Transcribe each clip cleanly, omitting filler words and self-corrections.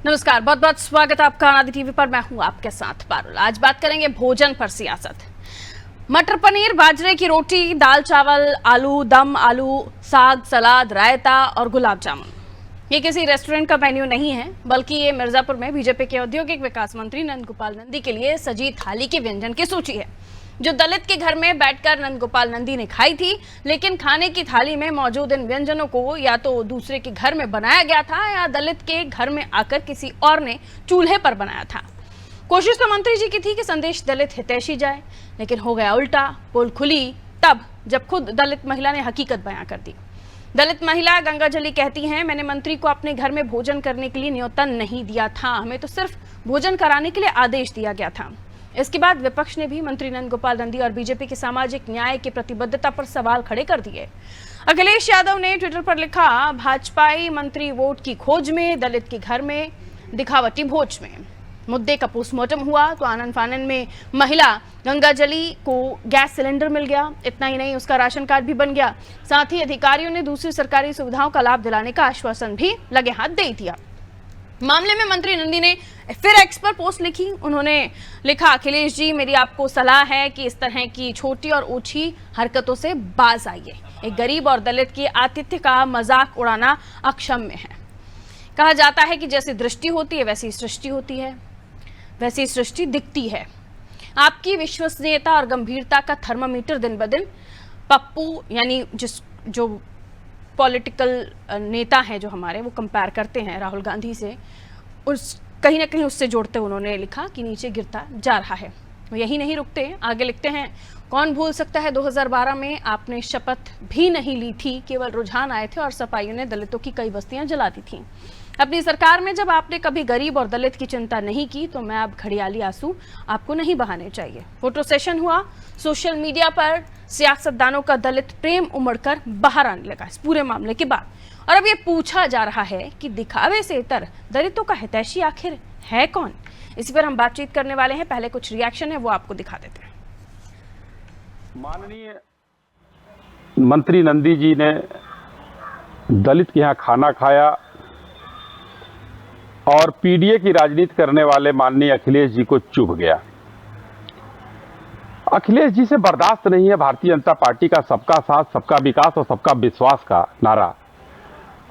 नमस्कार, बहुत बहुत स्वागत है आपका आनंद टीवी पर। मैं हूं आपके साथ पारुल। आज बात करेंगे भोजन पर सियासत। मटर पनीर, बाजरे की रोटी, दाल चावल, आलू दम, आलू साग, सलाद, रायता और गुलाब जामुन। ये किसी रेस्टोरेंट का मेन्यू नहीं है, बल्कि ये मिर्जापुर में बीजेपी के औद्योगिक विकास मंत्री नंद गोपाल नंदी के लिए सजी थाली की व्यंजन की सूची है, जो दलित के घर में बैठकर नंद गोपाल नंदी ने खाई थी। लेकिन खाने की थाली में मौजूद इन व्यंजनों को या तो दूसरे के घर में बनाया गया था या दलित के घर में आकर किसी और ने चूल्हे पर बनाया था। कोशिश तो मंत्री जी की थी कि संदेश दलित हितैषी जाए, लेकिन हो गया उल्टा। पोल खुली तब जब खुद दलित महिला ने हकीकत बयां कर दी। दलित महिला गंगा जली कहती हैं, मैंने मंत्री को अपने घर में भोजन करने के लिए न्योता नहीं दिया था, हमें तो सिर्फ भोजन कराने के लिए आदेश दिया गया था। इसके बाद विपक्ष ने भी मंत्री नंद गोपाल नंदी और बीजेपी के सामाजिक न्याय की प्रतिबद्धता पर सवाल खड़े कर दिए। अखिलेश यादव ने ट्विटर पर लिखा, भाजपाई मंत्री वोट की खोज में, दलित के घर में दिखावटी भोज में। मुद्दे का पोस्टमार्टम हुआ तो आनन फानन में महिला गंगा जली को गैस सिलेंडर मिल गया। इतना ही नहीं, उसका राशन कार्ड भी बन गया। साथ ही अधिकारियों ने दूसरी सरकारी सुविधाओं का लाभ दिलाने का आश्वासन भी लगे हाथ दे दिया। मामले में मंत्री नंदी ने फिर एक्स पर पोस्ट लिखी। उन्होंने लिखा, अखिलेश जी, मेरी आपको सलाह है कि इस तरह की छोटी और ऊंची हरकतों से बाज आइए। एक गरीब और दलित के आतिथ्य का मजाक उड़ाना अक्षम्य है। कहा जाता है कि जैसी दृष्टि होती है वैसी सृष्टि होती है, वैसी सृष्टि दिखती है। आपकी विश्वसनीयता और गंभीरता का थर्मामीटर दिन ब दिन पप्पू यानी जो पॉलिटिकल नेता हैं जो हमारे, वो कंपेयर करते हैं राहुल गांधी से, उस कहीं ना कहीं उससे जोड़ते उन्होंने लिखा कि नीचे गिरता जा रहा है। वो यही नहीं रुकते, आगे लिखते हैं, कौन भूल सकता है 2012 में आपने शपथ भी नहीं ली थी, केवल रुझान आए थे और सपाइयों ने दलितों की कई बस्तियां जला दी थी। अपनी सरकार में जब आपने कभी गरीब और दलित की चिंता नहीं की, तो मैं अब घड़ियाली आंसू आपको नहीं बहाने चाहिए। फोटो सेशन हुआ, सोशल मीडिया पर सियासतदानों का दलित प्रेम उमड़कर बाहर आने लगा इस पूरे मामले के बाद। और अब ये पूछा जा रहा है कि दिखावे से इतर दलितों का हितैषी आखिर है कौन। इसी पर हम बातचीत करने वाले हैं। पहले कुछ रिएक्शन है वो आपको दिखा देते हैं। माननीय मंत्री नंदी जी ने दलित के यहाँ खाना खाया और पीडीए की राजनीति करने वाले माननीय अखिलेश जी को चुभ गया। अखिलेश जी से बर्दाश्त नहीं है भारतीय जनता पार्टी का सबका साथ, सबका विकास और सबका विश्वास का नारा।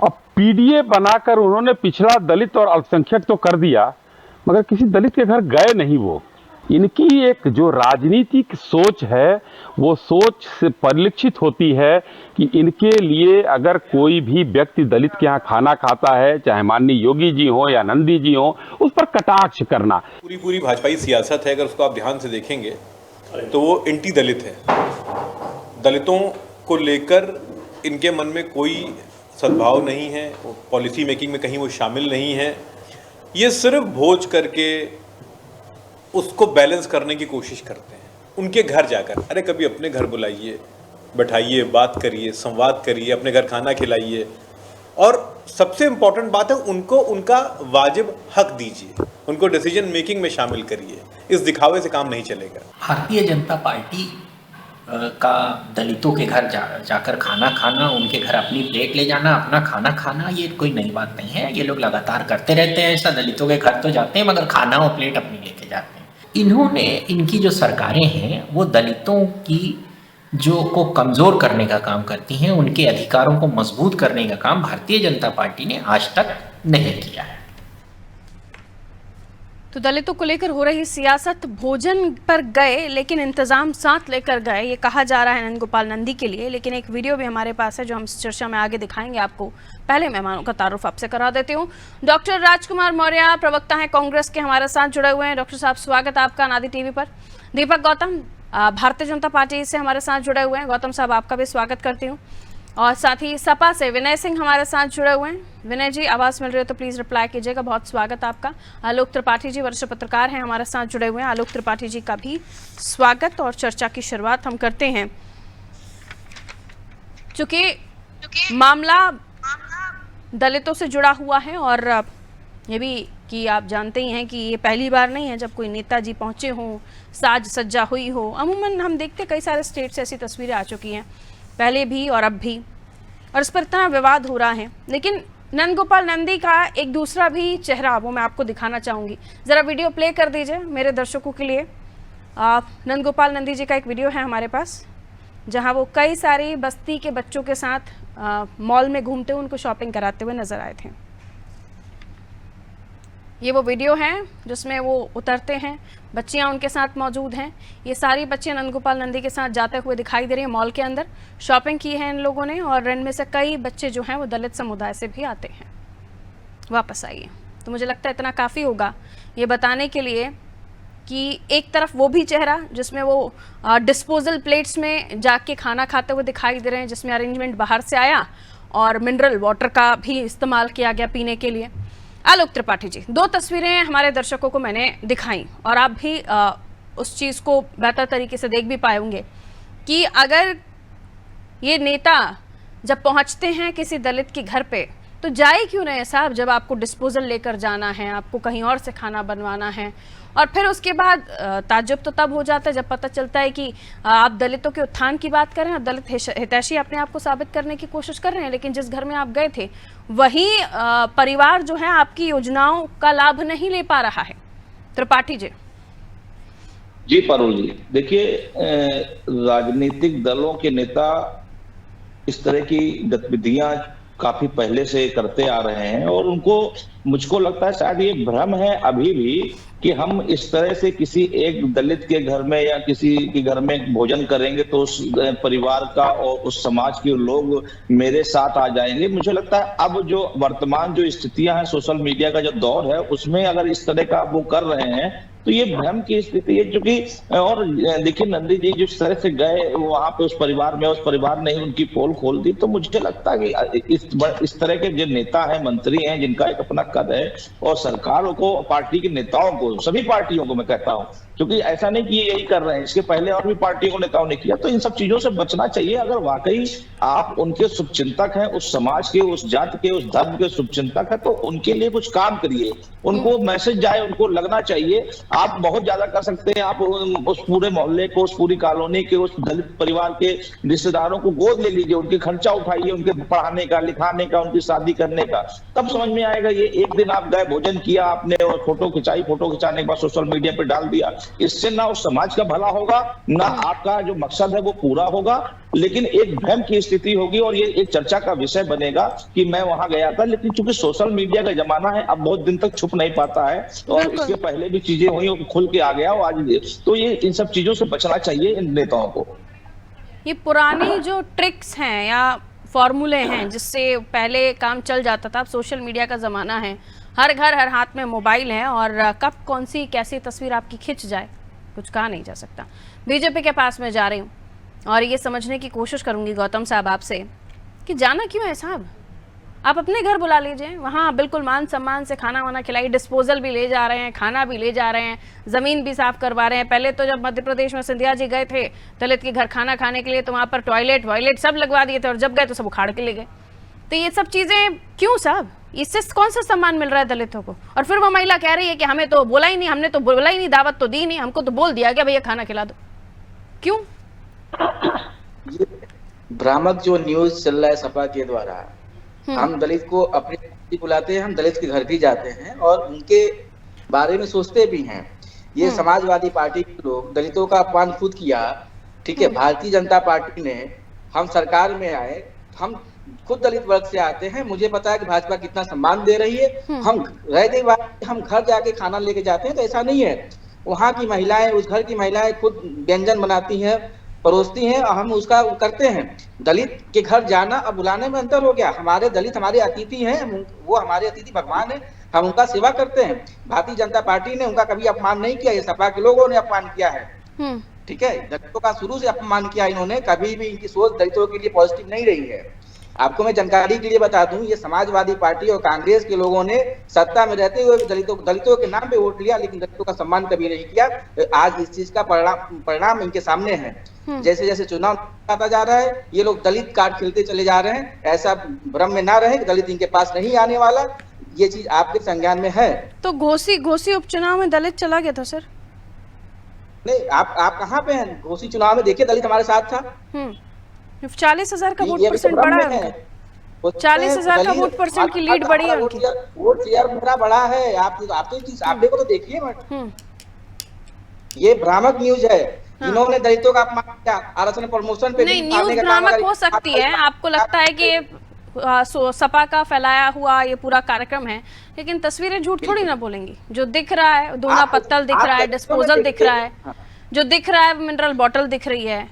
अब पीडीए बनाकर उन्होंने पिछड़ा दलित और अल्पसंख्यक तो कर दिया, मगर किसी दलित के घर गए नहीं। वो इनकी एक जो राजनीतिक सोच है, वो सोच से परिलक्षित होती है कि इनके लिए अगर कोई भी व्यक्ति दलित के यहाँ खाना खाता है, चाहे माननीय योगी जी हो या नंदी जी हो, उस पर कटाक्ष करना। पूरी भाजपाई सियासत है, अगर उसको आप ध्यान से देखेंगे तो वो एंटी दलित है। दलितों को लेकर इनके मन में कोई सद्भाव नहीं है, पॉलिसी मेकिंग में कहीं वो शामिल नहीं है। ये सिर्फ भोज करके उसको बैलेंस करने की कोशिश करते हैं। उनके घर जाकर, अरे कभी अपने घर बुलाइए, बैठाइए, बात करिए, संवाद करिए, अपने घर खाना खिलाइए। और सबसे इम्पोर्टेंट बात है, उनको उनका वाजिब हक दीजिए, उनको डिसीजन मेकिंग में शामिल करिए। इस दिखावे से काम नहीं चलेगा। भारतीय जनता पार्टी का दलितों के घर जाकर खाना खाना, उनके घर अपनी प्लेट ले जाना, अपना खाना खाना, ये कोई नई बात नहीं है। ये लोग लगातार करते रहते हैं ऐसा। दलितों के घर तो जाते हैं मगर खाना और प्लेट अपनी लेके जाते हैं। इन्होंने, इनकी जो सरकारें हैं वो दलितों की जो को कमज़ोर करने का काम करती हैं, उनके अधिकारों को मजबूत करने का काम भारतीय जनता पार्टी ने आज तक नहीं किया है। तो दलितों को लेकर हो रही सियासत, भोजन पर गए लेकिन इंतजाम साथ लेकर गए, ये कहा जा रहा है नंद गोपाल नंदी के लिए। लेकिन एक वीडियो भी हमारे पास है जो हम इस चर्चा में आगे दिखाएंगे आपको। पहले मेहमानों का तारुफ आपसे करा देती हूँ। डॉक्टर राजकुमार मौर्य, प्रवक्ता हैं कांग्रेस के, हमारे साथ जुड़े हुए हैं। डॉक्टर साहब, स्वागत है आपका आनंद टीवी पर। दीपक गौतम, भारतीय जनता पार्टी से हमारे साथ जुड़े हुए हैं। गौतम साहब, आपका भी स्वागत करती हूँ। और साथ ही सपा से विनय सिंह हमारे साथ जुड़े हुए हैं। विनय जी, आवाज़ मिल रही हो तो प्लीज़ रिप्लाई कीजिएगा, बहुत स्वागत आपका। आलोक त्रिपाठी जी, वरिष्ठ पत्रकार हैं, हमारे साथ जुड़े हुए हैं। आलोक त्रिपाठी जी का भी स्वागत। और चर्चा की शुरुआत हम करते हैं। चूंकि मामला दलितों से जुड़ा हुआ है और ये भी कि आप जानते ही हैं कि ये पहली बार नहीं है जब कोई नेताजी पहुंचे हों, साज सज्जा हुई हो। अमूमन हम देखते कई सारे स्टेट से ऐसी तस्वीरें आ चुकी हैं, पहले भी और अब भी, और इस पर इतना विवाद हो रहा है। लेकिन नंदगोपाल नंदी का एक दूसरा भी चेहरा वो मैं आपको दिखाना चाहूंगी। जरा वीडियो प्ले कर दीजिए मेरे दर्शकों के लिए। नंदगोपाल नंदी जी का एक वीडियो है हमारे पास, जहां वो कई सारी बस्ती के बच्चों के साथ मॉल में घूमते हुए उनको शॉपिंग कराते हुए नजर आए थे। ये वो वीडियो है जिसमें वो उतरते हैं, बच्चियां उनके साथ मौजूद हैं। ये सारी बच्चियां नंदगोपाल नंदी के साथ जाते हुए दिखाई दे रही हैं मॉल के अंदर। शॉपिंग की है इन लोगों ने और इनमें से कई बच्चे जो हैं वो दलित समुदाय से भी आते हैं। वापस आइए। तो मुझे लगता है इतना काफ़ी होगा ये बताने के लिए कि एक तरफ वो भी चेहरा जिसमें वो डिस्पोजल प्लेट्स में जाके खाना खाते हुए दिखाई दे रहे हैं, जिसमें अरेंजमेंट बाहर से आया और मिनरल वाटर का भी इस्तेमाल किया गया पीने के लिए। आलोक त्रिपाठी जी, 2 तस्वीरें हमारे दर्शकों को मैंने दिखाई और आप भी उस चीज़ को बेहतर तरीके से देख भी पाए होंगे कि अगर ये नेता जब पहुंचते हैं किसी दलित के घर पे तो जाए क्यों नहीं साहब, जब आपको डिस्पोजल लेकर जाना है, आपको कहीं और से खाना बनवाना है। और फिर उसके बाद ताज्जुब तो तब हो जाता है जब पता चलता है कि आप दलितों के उत्थान की बात कर रहे हैं, दलित हितैषी अपने आप को साबित करने की कोशिश कर रहे हैं, लेकिन जिस घर में आप गए थे वही परिवार जो है आपकी योजनाओं का लाभ नहीं ले पा रहा है। त्रिपाठी जी। जी पारुल जी, देखिए राजनीतिक दलों के नेता इस तरह की गतिविधियां काफी पहले से करते आ रहे हैं और उनको, मुझको लगता है शायद ये भ्रम है अभी भी कि हम इस तरह से किसी एक दलित के घर में या किसी के घर में भोजन करेंगे तो उस परिवार का और उस समाज के लोग मेरे साथ आ जाएंगे। मुझे लगता है अब जो वर्तमान जो स्थितियां हैं, सोशल मीडिया का जो दौर है, उसमें अगर इस तरह का वो कर रहे हैं तो ये भ्रम की स्थिति है। क्योंकि और देखिए नंदी जी जिस तरह से गए वहां पे उस परिवार में, उस परिवार ने ही उनकी पोल खोल दी, तो मुझे लगता है कि इस तरह के जो नेता हैं, मंत्री हैं, जिनका एक अपना कद है, और सरकारों को, पार्टी के नेताओं को, सभी पार्टियों को मैं कहता हूं, क्योंकि ऐसा नहीं कि यही कर रहे हैं, इसके पहले और भी पार्टियों को नेताओं ने किया, तो इन सब चीजों से बचना चाहिए। अगर वाकई आप उनके शुभचिंतक हैं, उस समाज के, उस जाति के, उस धर्म के शुभचिंतक हैं, तो उनके लिए कुछ काम करिए, उनको मैसेज जाए, उनको लगना चाहिए। आप बहुत ज्यादा कर सकते हैं, आप उस पूरे मोहल्ले को, उस पूरी कॉलोनी के, उस दलित परिवार के रिश्तेदारों को गोद ले लीजिए, उनके खर्चा उठाइए, उनके पढ़ाने का, लिखाने का, उनकी शादी करने का, तब समझ में आएगा। ये एक दिन आप गए, भोजन किया आपने और फोटो खिंचाई, फोटो खिंचाने के बाद सोशल मीडिया पे डाल दिया, इससे ना उस समाज का भला होगा, ना आपका जो मकसद है वो पूरा होगा, लेकिन एक भ्रम की स्थिति होगी और ये एक चर्चा का विषय बनेगा कि मैं वहां गया था। लेकिन चूंकि सोशल मीडिया का जमाना है, अब बहुत दिन तक छुप नहीं पाता है और इसके पहले भी चीजें हुई, खुल के आ गया आज, तो ये इन सब चीजों से बचना चाहिए इन नेताओं को। ये पुरानी जो ट्रिक्स हैं या फॉर्मूले हैं जिससे पहले काम चल जाता था, अब सोशल मीडिया का ज़माना है, हर घर हर हाथ में मोबाइल है और कब कौन सी कैसी तस्वीर आपकी खिंच जाए कुछ कहा नहीं जा सकता। बीजेपी के पास मैं जा रही हूँ और ये समझने की कोशिश करूँगी गौतम साहब आपसे कि जाना क्यों है साहब, आप अपने घर बुला लीजिए, वहाँ बिल्कुल मान सम्मान से खाना वाना खिलाइए, डिस्पोजल भी ले जा रहे हैं, खाना भी ले जा रहे हैं, ज़मीन भी साफ़ करवा रहे हैं। पहले तो जब मध्य प्रदेश में सिंधिया जी गए थे दलित के घर खाना खाने के लिए तो वहाँ पर टॉयलेट सब लगवा दिए थे और जब गए तो सब उखाड़ के ले गए। तो ये सब चीज़ें क्यों साहब, इससे कौन सा सम्मान मिल रहा है दलितों को? और फिर वो महिला कह रही है कि हमें तो बोला ही नहीं, हमने तो बोला ही नहीं, दावत तो दी नहीं, हमको तो बोल दिया गया भैया खाना खिला दो। क्यों? ये भ्रामक जो न्यूज चल रहा है सपा के द्वारा, हम दलित को अपने बुलाते हैं, हम दलित के घर भी जाते हैं और उनके बारे में सोचते भी हैं। ये समाजवादी पार्टी के लोग दलितों का अपमान खुद किया, ठीक है। भारतीय जनता पार्टी ने, हम सरकार में आए, हम खुद दलित वर्ग से आते हैं, मुझे पता है कि भाजपा कितना सम्मान दे रही है। हम रह गई बात, हम घर जाके खाना लेके जाते हैं तो ऐसा नहीं है, वहाँ की महिलाएं, उस घर की महिलाएं खुद व्यंजन बनाती हैं, परोसती हैं और हम उसका करते हैं। दलित के घर जाना और बुलाने में अंतर हो गया। हमारे दलित हमारे अतिथि हैं, वो हमारे अतिथि भगवान है, हम उनका सेवा करते हैं। भारतीय जनता पार्टी ने उनका कभी अपमान नहीं किया, ये सपा के लोगों ने अपमान किया है, ठीक है। दलितों का शुरू से अपमान किया इन्होंने, कभी भी इनकी सोच दलितों के लिए पॉजिटिव नहीं रही है। आपको मैं जानकारी के लिए बता दूं, ये समाजवादी पार्टी और कांग्रेस के लोगों ने सत्ता में रहते हुए दलितों के नाम पे वोट लिया, लेकिन दलितों का सम्मान कभी नहीं किया। आज इस चीज का परिणाम इनके सामने है। जैसे जैसे चुनाव आता जा रहा है, ये लोग दलित कार्ड खेलते चले जा रहे हैं। ऐसा भ्रम में ना रहे कि दलित इनके पास नहीं आने वाला, ये चीज आपके संज्ञान में है। तो घोसी उपचुनाव में दलित चला गया था सर? नहीं, आप कहाँ पे हैं? घोसी चुनाव में देखिए दलित हमारे साथ था। 40,000 का वोट परसेंट बढ़ा है। होते 40,000 का दलित- वोट परसेंट की लीड बढ़ी है उनकी। वोट शेयर मेरा बड़ा है। आप तो चीज आप देखो तो देखिए मत। हम्म, ये भ्रामक न्यूज है। जिन्होंने दलितों का अपमान किया, आरक्षण प्रमोशन पे नहीं, भी न्यूज उठाने का काम भ्रामक अगर- हो सकती है, आपको लगता है कि सपा का फैलाया हुआ ये पूरा कार्यक्रम है, लेकिन तस्वीरें झूठ थोड़ी ना बोलेंगी। जो दिख रहा है, दोना पत्तल दिख रहा है, डिस्पोजल दिख रहा है, जो दिख रहा है मिनरल बॉटल दिख रही है,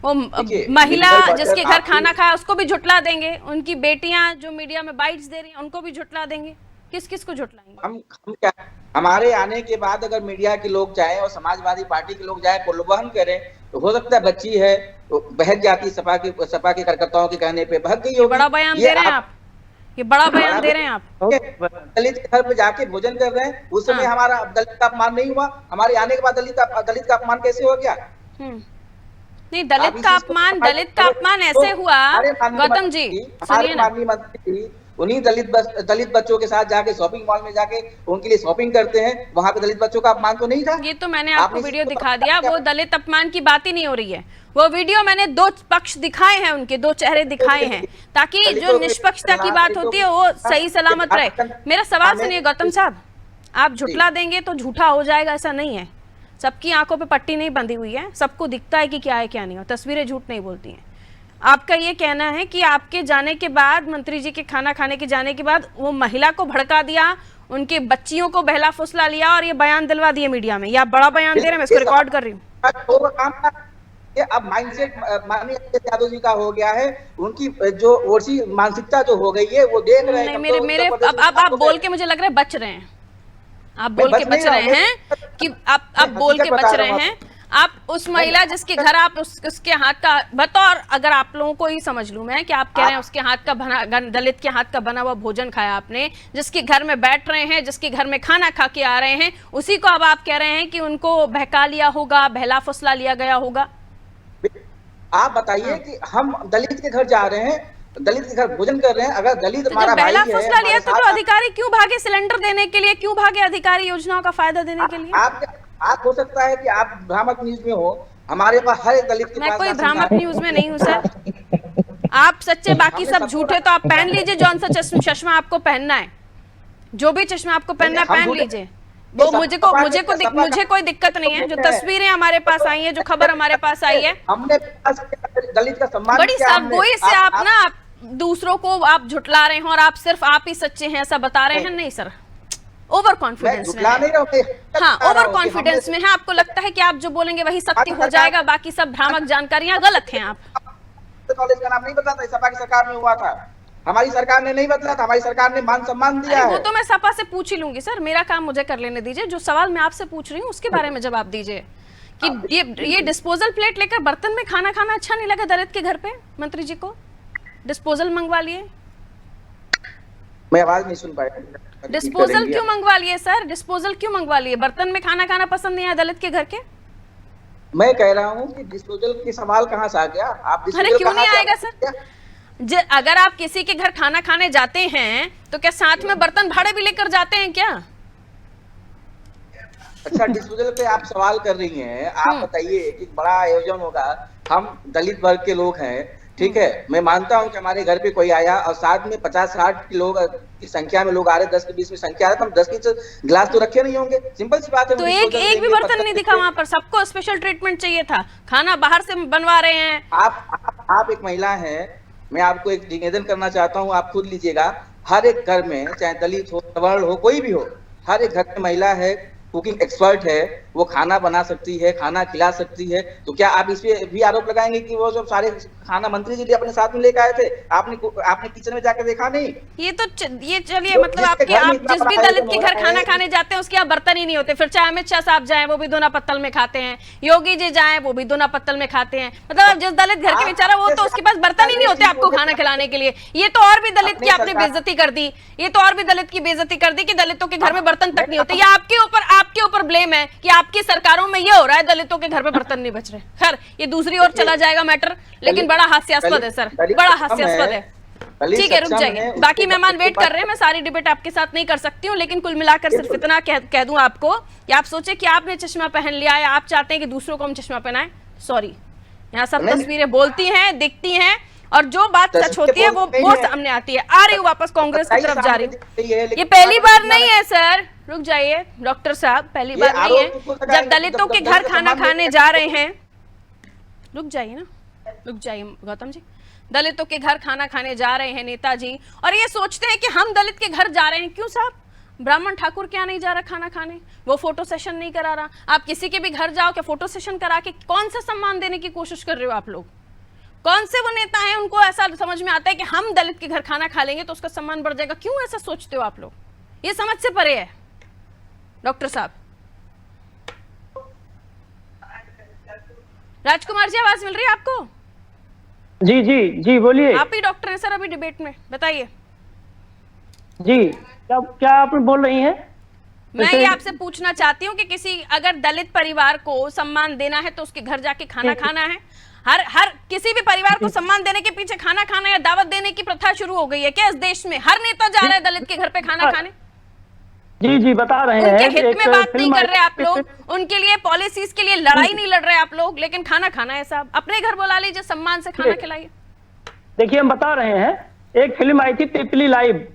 वो देखिए, महिला मिनरल बॉटल जिसके घर आपकी- खाना खाया उसको भी झुटला देंगे, उनकी बेटियां जो मीडिया में बाइट्स दे रही हैं उनको भी झुटला देंगे। किस किस को झुटलाएंगे? हम क्या, हमारे आने के बाद अगर मीडिया के लोग जाएं और समाजवादी पार्टी के लोग जाएं, प्रोत्साहन करें, तो हो सकता है बच्ची है तो बहक जाती, सपा के कार्यकर्ताओं के कहने पे बहक गई ये होगी। बड़ा बयान दे रहे हैं आप, ये बड़ा बयान दे रहे हैं आप। दलित के घर पे जाके भोजन कर रहे हैं, उस समय हाँ। हमारा दलित का अपमान नहीं हुआ। हमारे आने के बाद दलित का अपमान कैसे हो गया? नहीं, दलित का अपमान ऐसे हुआ गौतम जी, सुनिए ना। माननीय मंत्री उन्हीं दलित बच्चों के साथ जाके शॉपिंग मॉल में जाके उनके लिए शॉपिंग करते हैं, वहां पे दलित बच्चों का अपमान तो नहीं था। ये तो मैंने आपको वीडियो दिखा दिया, वो दलित अपमान की बात ही नहीं हो रही है। वो वीडियो मैंने दो पक्ष दिखाए हैं, उनके दो चेहरे दिखाए हैं, ताकि जो निष्पक्षता की बात होती है वो सही सलामत रहे। मेरा सवाल सुनिए गौतम साहब, आप झुटला देंगे तो झूठा हो जाएगा ऐसा नहीं है। सबकी आंखों पे पट्टी नहीं बंधी हुई है, सबको दिखता है कि क्या है क्या नहीं, और तस्वीरें झूठ नहीं बोलती हैं। आपका ये कहना है कि आपके जाने के बाद, मंत्री जी के खाना खाने के जाने के बाद, वो महिला को भड़का दिया, उनके बच्चियों को बहला फुसला लिया और ये बयान दिलवा दिए मीडिया में। ये आप बड़ा बयान दे रहे हैं, मैं इसको रिकॉर्ड कर रही हूँ। अब माइंडसेट माननीय यादव जी का हो गया है, उनकी जो ओसी मानसिकता जो हो गई है वो देख रहे हैं। नहीं, मेरे अब आप बोल के मुझे लग रहा है बच रहे हैं, आप बोल के बच रहे हैं कि आप बोल के बच रहे हैं। आप उस महिला जिसके घर आप उसके हाथ का, बतौर अगर आप लोगों को ही समझ लूं मैं कि आप कह रहे हैं उसके हाथ का बना, दलित के हाथ का बना हुआ भोजन खाया आपने, जिसके घर में बैठ रहे हैं, जिसके घर में खाना खा के आ रहे हैं, उसी को अब आप कह रहे हैं कि उनको बहका लिया होगा, बहला फुसला लिया गया होगा। आप बताइए कि हम दलित के घर जा रहे हैं, दलित के घर भोजन कर रहे हैं, अगर दलित तो जब बहला फुसला लिया तो अधिकारी क्यों भागे सिलेंडर देने के लिए, क्यों भागे अधिकारी योजनाओं का फायदा देने के लिए? आप हो सकता है कि आप भ्रामक न्यूज में हो, हमारे पास हर एक दलित के मैं पास कोई भ्रामक न्यूज में नहीं हूँ सर। आप सच्चे, बाकी सब झूठे, तो आप पहन लीजिए जौन सा चश्मा आपको पहनना है, जो भी चश्मा आपको पहनना है पहन लीजिए। वो मुझे कोई दिक्कत नहीं है। जो तस्वीरें हमारे पास आई है, जो खबर हमारे पास आई है, हमने दलित का सम्मान बड़ी साफगोई से आप ना दूसरों को आप झुटला रहे हैं और आप सिर्फ आप ही सच्चे हैं ऐसा बता रहे हैं। नहीं सर, ओवर कॉन्फिडेंस में है। हाँ, ओवर कॉन्फिडेंस में है। आपको लगता है कि आप जो बोलेंगे वही सत्य हो जाएगा, बाकी सब भ्रामक जानकारियां गलत हैं। आप कॉलेज का नाम नहीं बदला था, सपा की सरकार में हुआ था, हमारी सरकार ने नहीं बदला था, हमारी सरकार ने मान सम्मान दिया है। वो तो मैं सपा से पूछ ही लूंगी सर, मेरा काम मुझे कर लेने दीजिए। जो सवाल मैं आपसे पूछ रही हूँ उसके बारे में जवाब दीजिए कि ये डिस्पोजल प्लेट लेकर बर्तन में खाना खाना अच्छा नहीं लगा दलित के घर पे? मंत्री जी को डिस्पोजल मंगवा लिए। मैं आवाज नहीं सुन पाया। डिस्पोजल क्यों मंगवा लिए सर? डिस्पोजल क्यों मंगवा लिए? बर्तन में खाना खाना पसंद नहीं है दलित के घर के? मैं कह रहा हूँ कि डिस्पोजल की सवाल कहाँ से आ गया? आप अरे क्यों नहीं आएगा सर? अगर आप किसी के घर खाना खाने जाते हैं तो क्या साथ में बर्तन भाड़े भी लेकर जाते हैं क्या? अच्छा, डिस्पोजल पे आप सवाल कर रही हैं। आप बताइए कि बड़ा आयोजन होगा, हम दलित वर्ग के लोग हैं, ठीक है, मैं मानता हूं कि हमारे घर पे कोई आया और साथ में 50-60 लोग की संख्या में लोग आ रहे, 10 के 20 में संख्या है, तो हम 10 के गिलास तो रखे नहीं होंगे। सिंपल सी बात है। तो एक भी बर्तन नहीं दिखा वहां पर, सबको स्पेशल ट्रीटमेंट चाहिए था। खाना बाहर से बनवा रहे हैं। आप एक महिला हैं, मैं आपको एक निवेदन करना चाहता हूँ, आप खुद लीजिएगा। हर एक घर में, चाहे दलित हो, सवर्ण हो, कोई भी हो, हर एक घर में महिला है, कुकिंग एक्सपर्ट है, वो खाना बना सकती है, खाना खिला सकती है। तो क्या आप इस पे भी आरोप लगाएंगे कि वो सब सारे खाना मंत्री जी अपने साथ में लेकर आए थे, आपने किचन में जाकर देखा नहीं? ये चलिए, मतलब आप जिस भी दलित के घर खाना खाने जाते हैं उसके यहाँ बर्तन ही नहीं होते। फिर चाहे अमित शाह साहब जाएं वो भी दोना पत्तल में खाते हैं, योगी जी जाएं वो भी दोना पत्तल में खाते हैं। मतलब जिस दलित घर के बेचारा वो तो उसके पास बर्तन ही नहीं होते आपको खाना खिलाने के लिए। ये तो और भी दलित की आपने बेइज्जती कर दी, ये तो और भी दलित की बेइज्जती कर दी कि दलितों के घर में बर्तन तक नहीं होते। ये आपके ऊपर ब्लेम है कि आपकी सरकारों में ये हो रहा है, दलितों के घर पे बर्तन नहीं बच रहे। खैर, ये दूसरी ओर चला जाएगा मैटर, लेकिन बड़ा हास्यास्पद है सर, बड़ा हास्यास्पद है। ठीक है, रुक जाइए, बाकी मेहमान वेट कर रहे हैं। मैं सारी डिबेट आपके साथ नहीं कर सकती हूँ, लेकिन कुल मिलाकर सिर्फ इतना कह दूं आपको कि आप सोचे कि आपने चश्मा पहन लिया है, आप चाहते हैं कि दूसरों को हम चश्मा पहनाएं। सॉरी, यहाँ सब तस्वीरें बोलती हैं, दिखती हैं और जो बात सच होती है वो सामने आती है। आ रही हूँ वापस कांग्रेस की तरफ जा रही हूँ। ये पहली बार नहीं है सर, रुक जाइए डॉक्टर साहब, पहली बार नहीं है जब दलितों के घर खाना खाने जा रहे हैं। रुक जाइए ना, रुक जाइए गौतम जी। दलितों के घर खाना खाने जा रहे हैं नेताजी और ये सोचते हैं कि हम दलित के घर जा रहे हैं। क्यों साहब, ब्राह्मण ठाकुर क्या नहीं जा रहा खाना खाने, वो फोटो सेशन नहीं करा रहा? आप किसी के भी घर जाओ, क्या फोटो सेशन करा के कौन सा सम्मान देने की कोशिश कर रहे हो आप लोग? कौन से वो नेता हैं उनको ऐसा समझ में आता है कि हम दलित के घर खाना खा लेंगे तो उसका सम्मान बढ़ जाएगा? क्यों ऐसा सोचते हो आप लोग? ये समझ से परे है डॉक्टर साहब। राजकुमार जी आवाज मिल रही है आपको? जी जी जी बोलिए। आप ही डॉक्टर हैं सर अभी डिबेट में, बताइए। जी क्या आप बोल रही हैं? मैं ये आपसे पूछना चाहती हूँ कि किसी अगर दलित परिवार को सम्मान देना है तो उसके घर जाके खाना खाना है। हर किसी भी परिवार को सम्मान देने के पीछे खाना खाना या दावत देने की प्रथा शुरू हो गई है क्या इस देश में? हर नेता जा रहा है दलित के घर पे खाना खाने। जी जी बता रहे हैं। उनके हित में बात नहीं कर रहे आप लोग, उनके लिए पॉलिसीज के लिए लड़ाई नहीं लड़ रहे आप लोग, लेकिन खाना खाना है साहब। अपने घर बुला लीजिए, सम्मान से खाना खिलाइए। देखिए हम बता रहे हैं, एक फिल्म आई थी पिपली लाइव,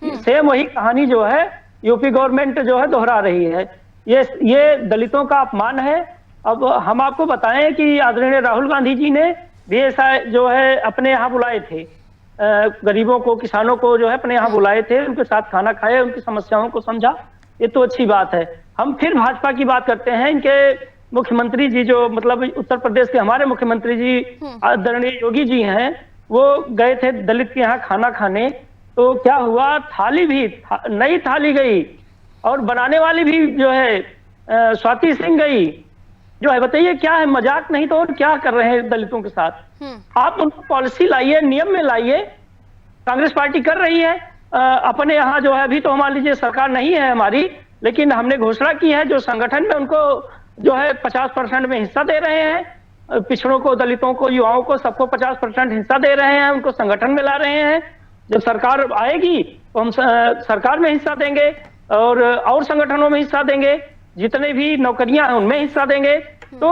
सेम वही कहानी जो है यूपी गवर्नमेंट जो है दोहरा रही है। ये दलितों का अपमान है। अब हम आपको बताएं कि आदरणीय राहुल गांधी जी ने भी ऐसा जो है अपने यहाँ बुलाए थे, गरीबों को, किसानों को जो है अपने यहाँ बुलाए थे, उनके साथ खाना खाए, उनकी समस्याओं को समझा। ये तो अच्छी बात है। हम फिर भाजपा की बात करते हैं। इनके मुख्यमंत्री जी जो मतलब उत्तर प्रदेश के हमारे मुख्यमंत्री जी आदरणीय योगी जी हैं, वो गए थे दलित के यहाँ खाना खाने। तो क्या हुआ, थाली भी नई थाली गई और बनाने वाली भी जो है स्वाति सिंह गई जो है। बताइए क्या है, मजाक नहीं तो और क्या कर रहे हैं दलितों के साथ? आप उनको पॉलिसी लाइए, नियम में लाइए। कांग्रेस पार्टी कर रही है अपने यहाँ जो है। अभी तो मान लीजिए सरकार नहीं है हमारी, लेकिन हमने घोषणा की है जो संगठन में उनको जो है 50% में हिस्सा दे रहे हैं। पिछड़ों को, दलितों को, युवाओं को, सबको 50% हिस्सा दे रहे हैं, उनको संगठन में ला रहे हैं। जब सरकार आएगी तो हम सरकार में हिस्सा देंगे और संगठनों में हिस्सा देंगे, जितने भी नौकरियां हैं उनमें हिस्सा देंगे। तो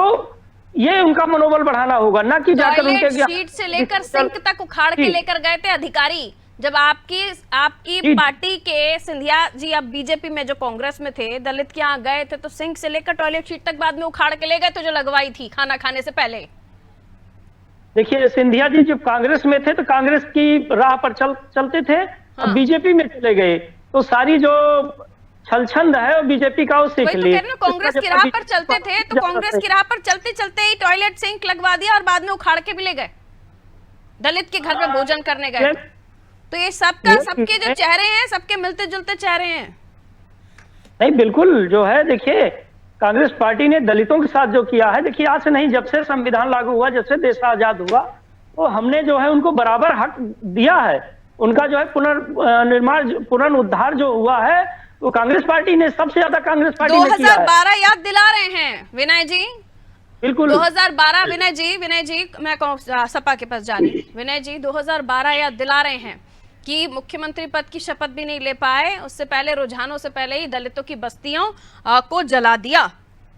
ये उनका मनोबल बढ़ाना होगा, ना कि जाकर उनके शीट से लेकर सिंक तक उखाड़ के लेकर गए थे अधिकारी। जब आपकी पार्टी के सिंधिया जी अब बीजेपी में जो कांग्रेस में थे, दलित के यहाँ गए थे तो सिंक से लेकर टॉयलेट शीट तक बाद में उखाड़ के ले गए थे जो लगवाई थी खाना खाने से पहले। देखिए सिंधिया जी जब कांग्रेस में थे तो कांग्रेस की राह पर चलते थे। अब बीजेपी में चले गए तो सारी जो छलछंद है वो बीजेपी का वो सीख ली। कांग्रेस की राह पर चलते थे तो कांग्रेस की राह पर चलते चलते ही टॉयलेट सिंक लगवा दिया और बाद में उखाड़ के भी ले गए, दलित के घर में भोजन करने गए। तो ये सबके जो चेहरे हैं सबके मिलते जुलते चेहरे हैं। नहीं बिल्कुल जो है, देखिए कांग्रेस पार्टी ने दलितों के साथ जो किया है, देखिए आज से नहीं, जब से संविधान लागू हुआ, जब से देश आजाद हुआ, तो हमने जो है उनको बराबर हक दिया है। उनका जो है पुनर्निर्माण, पुनरुद्धार जो हुआ है वो कांग्रेस पार्टी ने, सबसे ज्यादा कांग्रेस पार्टी ने किया है। 2012 याद दिला रहे हैं विनय जी, बिल्कुल 2012। विनय जी मैं सपा के पास जा रही हूँ। विनय जी 2012 याद दिला रहे हैं कि मुख्यमंत्री पद की शपथ भी नहीं ले पाए, उससे पहले रुझानों से पहले ही दलितों की बस्तियों को जला दिया।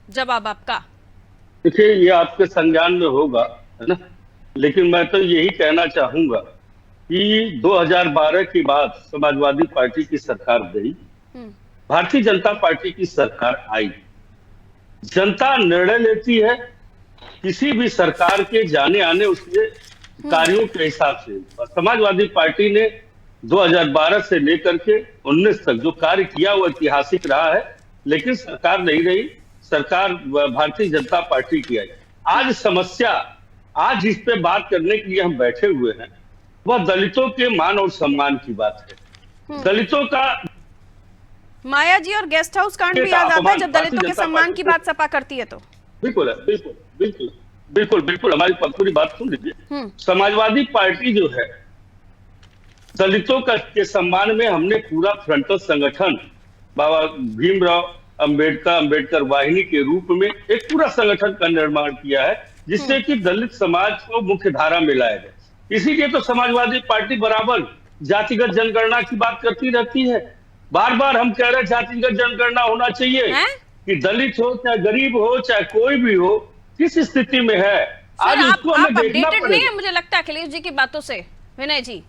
जवाब आपका? देखिए ये आपके संज्ञान में होगा, है ना, लेकिन मैं तो यही कहना चाहूंगा कि 2012 के बाद समाजवादी पार्टी की सरकार गई, भारतीय जनता पार्टी की सरकार आई। जनता निर्णय लेती है किसी भी सरकार के जाने आने उसके कार्यों के हिसाब से। समाजवादी पार्टी ने 2012 से लेकर के 19 तक जो कार्य किया वो ऐतिहासिक रहा है, लेकिन सरकार नहीं रही, सरकार भारतीय जनता पार्टी की आई। आज समस्या, आज इस पे बात करने के लिए हम बैठे हुए हैं, वह दलितों के मान और सम्मान की बात है। दलितों का माया जी और गेस्ट हाउस कांड भी याद आता है जब दलितों के सम्मान की बात सपा करती है तो। बिल्कुल है, बिल्कुल बिल्कुल बिल्कुल बिल्कुल हमारी पूरी बात सुन लीजिए। समाजवादी पार्टी जो है दलितों का के सम्मान में हमने पूरा फ्रंटल संगठन, बाबा भीमराव अंबेडकर वाहिनी के रूप में एक पूरा संगठन का निर्माण किया है, जिससे कि दलित समाज को मुख्य धारा में लाया जाए। इसीलिए तो समाजवादी पार्टी बराबर जातिगत जनगणना की बात करती रहती है। बार बार हम कह रहे हैं जातिगत जनगणना होना चाहिए कि दलित हो चाहे गरीब हो चाहे कोई भी हो, किस स्थिति में है, आज आप उसको हमें देखना अपडेटेड नहीं है पड़ेगा। मुझे लगता है अखिलेश जी की बातों से। विनय जी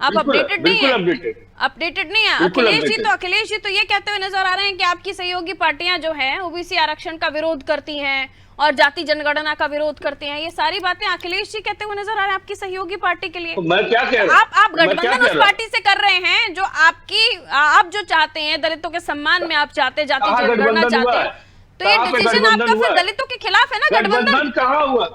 आप बिल्कुल, अपडेटेड नहीं बिल्कुल है, अपडेटेड। अपडेटेड नहीं है बिल्कुल अखिलेश जी तो ये कहते हुए नजर आ रहे हैं कि आपकी सहयोगी पार्टियां जो हैं ओबीसी आरक्षण का विरोध करती हैं और जाति जनगणना का विरोध करती हैं। ये सारी बातें अखिलेश जी कहते हुए नजर आ रहे हैं आपकी सहयोगी पार्टी के लिए। तो मैं क्या कह रहा हूं? आप मैं क्या गठबंधन कह उस रहा हूं? पार्टी से कर रहे हैं जो आप जो चाहते हैं, दलितों के सम्मान में आप चाहते हैं, जाति कहाँ जनगणना गठबंधन चाहते हुआ हैं, है? तो ये कहाँ पे डिसीजन गठबंधन आपका हुआ फिर है? दलितों के खिलाफ है ना गठबंधन। गठबंधन कहाँ हुआ?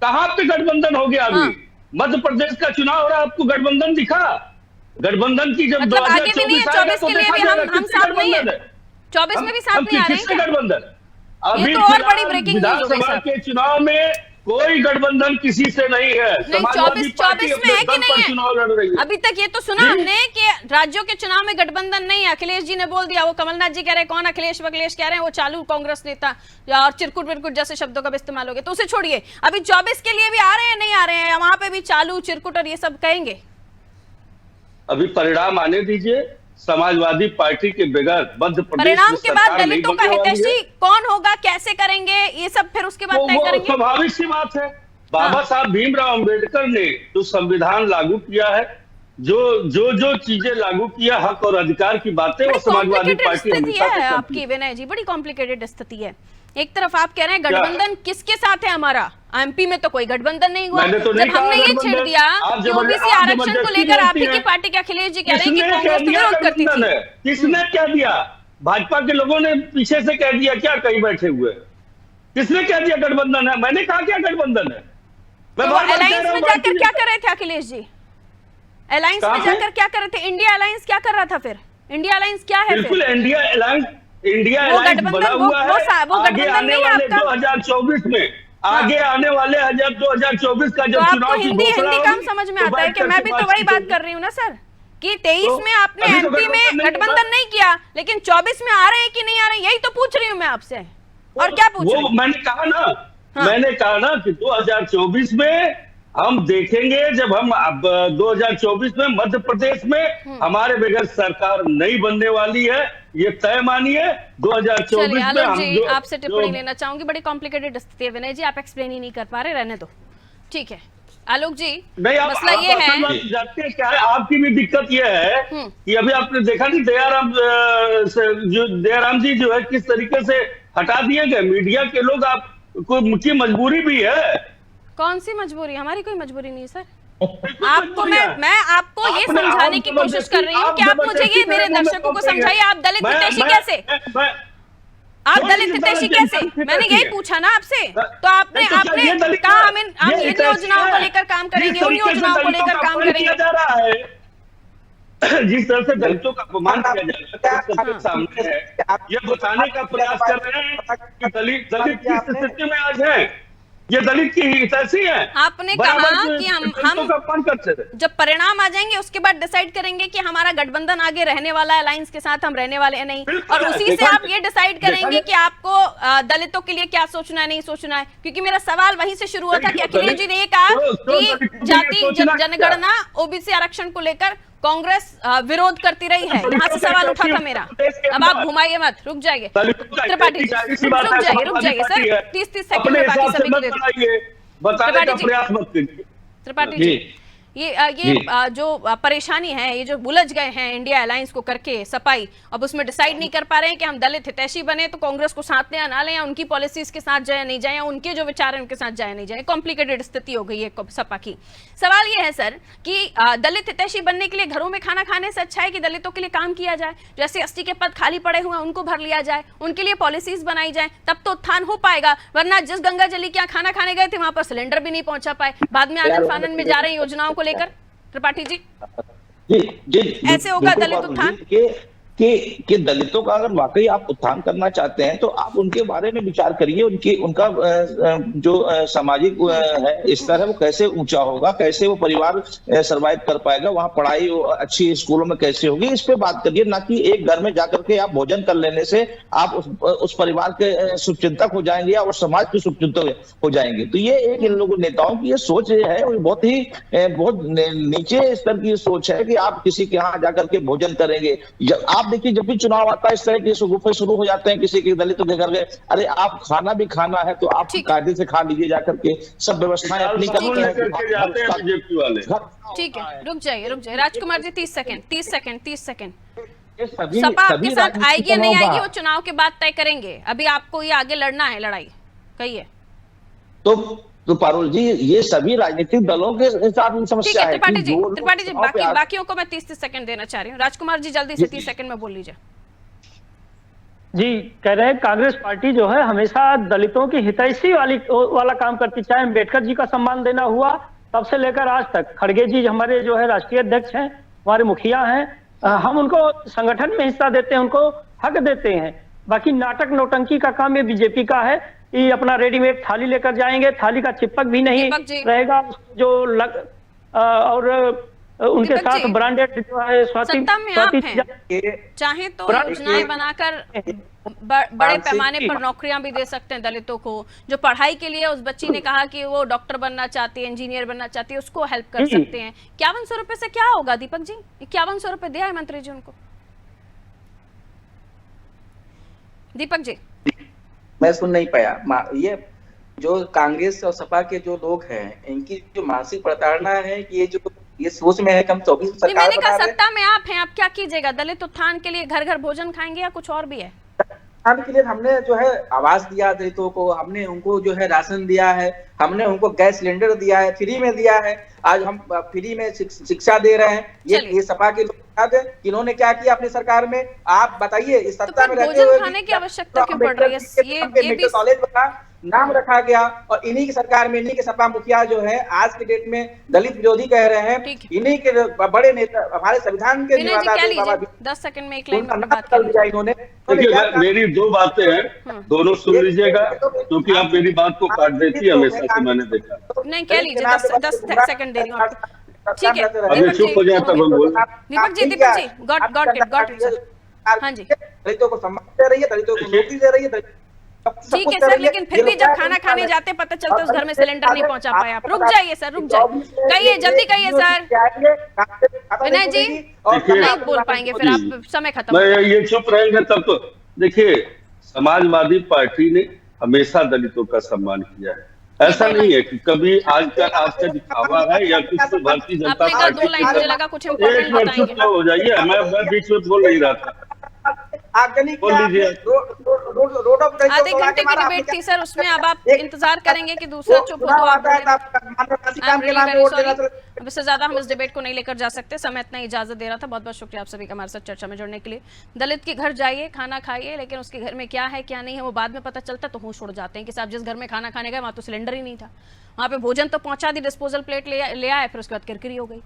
कहाँ पे गठबंधन हो गया अभी? हाँ। मध्य प्रदेश का चुनाव हो रहा है, आपको गठबंधन दिखा? गठबंधन की जब मतलब आगे भी नहीं है 24 के लिए भी हम साथ नहीं है, 24 में भी साथ नहीं आ रहे हैं किससे क्या? गठबंधन? ये अभी तो और फिलहाल बड़ी ब्रेकिंग न्यूज़ हो गई विधानसभा सर। के चुनाव में कोई गठबंधन किसी से नहीं है। नहीं समाजवादी 24 पार्टी 24 में है अपने कि दम पर नहीं चुनाव है? लड़ रही है। अभी तक ये तो सुना हमने कि राज्यों के चुनाव में गठबंधन नहीं है। अखिलेश जी ने बोल दिया, वो कमलनाथ जी कह रहे हैं, कौन अखिलेश वखिलेश कह रहे हैं, वो चालू कांग्रेस नेता और चिरकुट विरकुट जैसे शब्दों का भी इस्तेमाल हो गया, तो उसे छोड़िए। अभी 24 के लिए भी आ रहे हैं नहीं आ रहे हैं, वहां पे भी चालू चिरकुट और ये सब कहेंगे। अभी परिणाम आने दीजिए। समाजवादी पार्टी के बगैर मध्य प्रदेश परिणाम में के बाद सरकार नहीं दलितों का बनने वाली है। हितैषी कौन होगा, कैसे करेंगे, ये सब फिर उसके बाद वो तय करेंगे। स्वाभाविक सी बात है। बाबा साहब भीमराव अंबेडकर ने जो संविधान लागू किया है, जो चीजें लागू किया, हक और अधिकार की बातें, वो बड़ी समाजवादी कॉम्प्लिकेटेड पार्टी स्थिति हमेशा से है करती आपकी है। विनय जी, बड़ी कॉम्प्लिकेटेड स्थिति है। एक तरफ आप कह रहे हैं गठबंधन किसके साथ है हमारा, एमपी में तो कोई गठबंधन नहीं हुआ। मैंने तो नहीं जब कहा हमने ये गठबंधन। छेड़ दिया आप कि जबरदस्ती- ओबीसी आप आरक्षण को जबरदस्ती लेकर आप बोलती ही की हैं। पार्टी के अखिलेश जी कह रहे हैं कि किसने कांग्रेस कह तो दिया विरोध करती गठबंधन थी। है? किसने क्या दिया? भाजपा के लोगों ने पीछे से कह दिया क्या कहीं बैठे हुए? किसने कह दिया गठबंधन है? मैंने कहा क्या गठबंधन है? मैं तो बार-बार कह अलायंस रहा में हूं, जाकर भारतीय क्या कर रहे थे अखिलेश जी? अलायंस में कहाँ पे? जाकर क्या कर रहे थे? इंडिया अलायंस क्या कर रहा था फिर? इंडिया अलायंस क्या है बिल्कुल फिर? इंडिया अलायंस वो बना गठबंधन हुआ है। वो आगे गठबंधन आने नहीं है वाले आपका। 2024 में, आगे आने वाले 2024 का तो जब आपको चुनाव की हिंदी घोषणा हिंदी काम होगी, समझ में तो आता है कि मैं भी तो वही बात कर रही हूँ ना सर, कि 23 में आपने अभी तो एमपी में गठबंधन नहीं गठबंधन हुआ। नहीं किया, लेकिन 24 में आ रहे हैं कि नहीं आ रहे हैं, यही तो पूछ रही हूँ मैं आपसे। और क्या पूछ रही वो हूँ? मैंने कहा ना, हाँ। मैंने कहा ना कि 2024 में हम देखेंगे, जब हम अब 2024 में मध्य प्रदेश में हमारे बगैर सरकार नहीं बनने वाली है, ये तय मानिए। 2024 चलिए में आलोक हम जी, जो आपसे टिप्पणी लेना चाहूंगी। बड़ी कॉम्प्लिकेटेड स्थिति है विनय जी, आप एक्सप्लेन ही नहीं कर पा रहे, रहने दो। ठीक है आलोक जी, नहीं, आप मसला ये है। असल बात जानते हैं क्या है? आपकी भी दिक्कत ये है कि अभी आपने देखा नहीं दयाराम जी जो है किस तरीके से हटा दिए गए। मीडिया के लोग आपको की मजबूरी भी है। कौन सी मजबूरी? हमारी कोई मजबूरी नहीं है सर। बिल्कुल आपको मजबूरी है। मैं आपको ये आपने- समझाने आप की कोशिश कर रही हूँ कि आप मुझे ये मेरे दर्शकों को समझाइए, आप दलित हितैषी कैसे, आप दलित हितैषी कैसे? मैंने यही पूछा ना आपसे, तो आपने कहा हम इन योजनाओं को लेकर काम करेंगे, उन योजनाओं को लेकर काम करेंगे। जा रहा है, जिस तरह से दलितों का अपमान किया जा रहा है, सामने है, ये बताने का प्रयास कर रहे हैं कि दलित किस स्थिति में आज है। ये दलित की हितैषी है। आपने कहा कि हम दलितों का अपमान करते थे। जब परिणाम आ जाएंगे उसके बाद डिसाइड करेंगे कि हमारा गठबंधन आगे रहने वाला है, अलायंस के साथ हम रहने वाले हैं नहीं, और उसी से आप ये डिसाइड करेंगे कि आपको दलितों के लिए क्या सोचना है नहीं सोचना है। क्योंकि मेरा सवाल वहीं से शुरू हुआ था कि अखिलेश जी ने ये कहा कि जाति जनगणना ओबीसी आरक्षण को लेकर कांग्रेस विरोध करती रही है, यहाँ से सवाल उठा था मेरा। अब आप घुमाइए मत, रुक जाइए त्रिपाठी जी, रुक जाइए सर, 30 सेकंड में बाकी सभी को दे दो। बताने का प्रयास मत कीजिए त्रिपाठी जी, ये जो परेशानी है, ये जो उलझ गए हैं इंडिया अलायंस को करके सपाई, अब उसमें डिसाइड नहीं कर पा रहे हैं कि हम दलित हितैषी बने तो कांग्रेस को साथ लें या ना लें, या उनकी पॉलिसीज के साथ जाए नहीं जाए, या उनके जो विचार है उनके साथ जाए नहीं जाए। कॉम्प्लिकेटेड स्थिति हो गई है सपा की। सवाल ये है सर कि दलित हितैषी बनने के लिए घरों में खाना खाने से अच्छा है कि दलितों के लिए काम किया जाए, जैसे एसटी के पद खाली पड़े हुए हैं उनको भर लिया जाए, उनके लिए पॉलिसीज बनाई जाए, तब तो उत्थान हो पाएगा। वरना जिस गंगा जली के यहाँ खाना खाने गए थे वहां पर सिलेंडर भी नहीं पहुंचा पाए, बाद में आनंद फानन में जा रहे हैं योजनाओं को लेकर। त्रिपाठी जी, जी ऐसे होगा दलित उत्थान? कि दलितों का अगर वाकई आप उत्थान करना चाहते हैं तो आप उनके बारे में विचार करिए। उनका जो सामाजिक है स्तर है वो कैसे ऊंचा होगा, कैसे वो परिवार सर्वाइव कर पाएगा, वहाँ पढ़ाई अच्छी स्कूलों में कैसे होगी, इस पे बात करिए, ना कि एक घर में जाकर करके आप भोजन कर लेने से आप उस परिवार के शुभचिंतक हो जाएंगे या उस समाज के शुभचिंतक हो जाएंगे। तो ये एक इन लोगों नेताओं की ये सोच है, वो बहुत नीचे स्तर की सोच है कि आप किसी के यहाँ जाकर के भोजन करेंगे। आप देखिए जब भी चुनाव आता है इस तरह के शगुफे शुरू हो जाते हैं किसी के दलितों के घर गए, अरे आप खाना भी खाना है तो आप कायदे से खा लीजिए जाकर के, सब व्यवस्थाएं अपनी करते हैं। ठीक है, रुक जाइए राजकुमार जी, 30 सेकंड। सभी सपा आपके साथ राजनीतिक आएगी या नहीं दलों आएगी का- वो चुनाव के बाद तय करेंगे, अभी आपको ये आगे लड़ना है लड़ाई, कहिए। तो पारुल जी ये सभी राजनीतिक दलों के साथ ठीक समस्या है है। त्रिपाठी जी, जो लोग बाकियों को मैं 30 सेकंड देना चाह रही हूँ। राजकुमार जी जल्दी से 30 सेकंड में बोल लीजिए। जी, कह रहे हैं कांग्रेस पार्टी जो है हमेशा दलितों की हितैषी वाला काम करती, चाहे अम्बेडकर जी का सम्मान देना हुआ तब से लेकर आज तक। खड़गे जी हमारे जो है राष्ट्रीय अध्यक्ष हैं, हमारे मुखिया हैं, हम उनको संगठन में हिस्सा देते हैं, उनको हक देते हैं। बाकी नाटक नौटंकी का काम ये बीजेपी का है कि अपना रेडीमेड थाली लेकर जाएंगे, थाली का चिपक भी नहीं रहेगा जो और उनके साथ ब्रांडेड जो है सत्ता में आप हैं, चाहे तो योजनाएं बनाकर बड़े पैमाने पर नौकरियां भी दे सकते हैं दलितों को। जो पढ़ाई के लिए उस बच्ची ने कहा कि वो डॉक्टर बनना चाहती है, इंजीनियर बनना चाहती है, उसको हेल्प कर सकते हैं। 5100 रुपए से क्या होगा दीपक जी? 5100 रुपए दिया है मंत्री जी उनको। दीपक जी मैं सुन नहीं पाया। ये जो कांग्रेस और सपा के जो लोग हैं इनकी जो मानसिक प्रताड़ना है कि ये सोच में है कि हम 24 सरकार मैंने कहा बना रहे हैं। सत्ता में आप हैं, आप क्या कीजिएगा? दलित उत्थान के लिए घर घर भोजन खाएंगे या कुछ और भी है? के लिए हमने जो है आवास दिया दलितों को, हमने उनको जो है राशन दिया है, हमने उनको गैस सिलेंडर दिया है, फ्री में दिया है। आज हम फ्री में शिक्षा दे रहे हैं। ये सपा के लोग इन्होंने क्या किया अपनी सरकार में? आप बताइए। इस सत्ता में रहते हुए खाने की आवश्यकता क्यों पड़ रही है? ये भी कॉलेज बना, नाम रखा गया और इन्हीं की सरकार में इन्हीं के सपा मुखिया जो है आज के डेट में दलित विरोधी कह रहे हैं। इन्हीं के बड़े नेता हमारे संविधान के 10 सेकंड में एक लाइन में बात कर दिया इन्होंने। देखिए मेरी दो बातें हैं, दोनों सुन लीजिएगा क्योंकि आप मेरी बात को काट देती है हमेशा से, मैंने देखा। नहीं कह लीजिए, 10 सेकंड दे रही हूँ आपको। ठीक है अभी चुप हो जाए तब हम बोल। Deepak ji got it. हाँ जी, दलितों को सम्मान दे रही है, दलितों को नौकरी दे रही है। ठीक है सर, लेकिन फिर भी जब खाना खाने जाते पता चलता उस घर में सिलेंडर नहीं पहुंचा पाए आप। रुक जाइए सर, रुक जाइए, कहिए जल्दी कहिए सर। विनय जी नहीं बोल पाएंगे, फिर आप समय खत्म। ये चुप रहेंगे तब तो। देखिए समाजवादी पार्टी ने हमेशा दलितों का सम्मान किया है। ऐसा नहीं है कि कभी आज का दिखावा है या कुछ तो भारतीय जनता पार्टी। 2 लाइन मुझे लगा कुछ इंपॉर्टेंट बताएंगे। हो जाइए, मैं बीच में बोल नहीं रहा था। आधे घंटे की डिबेट थी सर, उसमें अब आप इंतजार करेंगे कि दूसरा चुप हो तो आप इससे ज्यादा हम इस डिबेट को नहीं लेकर जा सकते। समय इतना इजाजत दे रहा था। बहुत बहुत शुक्रिया आप सभी का हमारे साथ चर्चा में जुड़ने के लिए। दलित के घर जाइए, खाना खाइए, लेकिन उसके घर में क्या है क्या नहीं है वो बाद में पता चलता तो होश उड़ जाते हैं कि साहब जिस घर में खाना खाने गए वहां तो सिलेंडर ही नहीं था, वहां पे भोजन तो पहुंचा दी, डिस्पोजल प्लेट ले आए, फिर उसके बाद किरकिरी हो गई।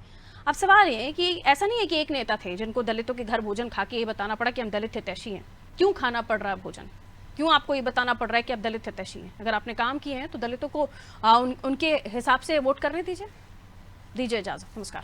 अब सवाल ये है कि ऐसा नहीं है कि एक नेता थे जिनको दलितों के घर भोजन खा के ये बताना पड़ा कि हम दलित हितैषी हैं। क्यों खाना पड़ रहा है भोजन? क्यों आपको ये बताना पड़ रहा है कि आप दलित हितैषी हैं? अगर आपने काम किए हैं तो दलितों को उनके हिसाब से वोट करने दीजिए इजाजत। नमस्कार।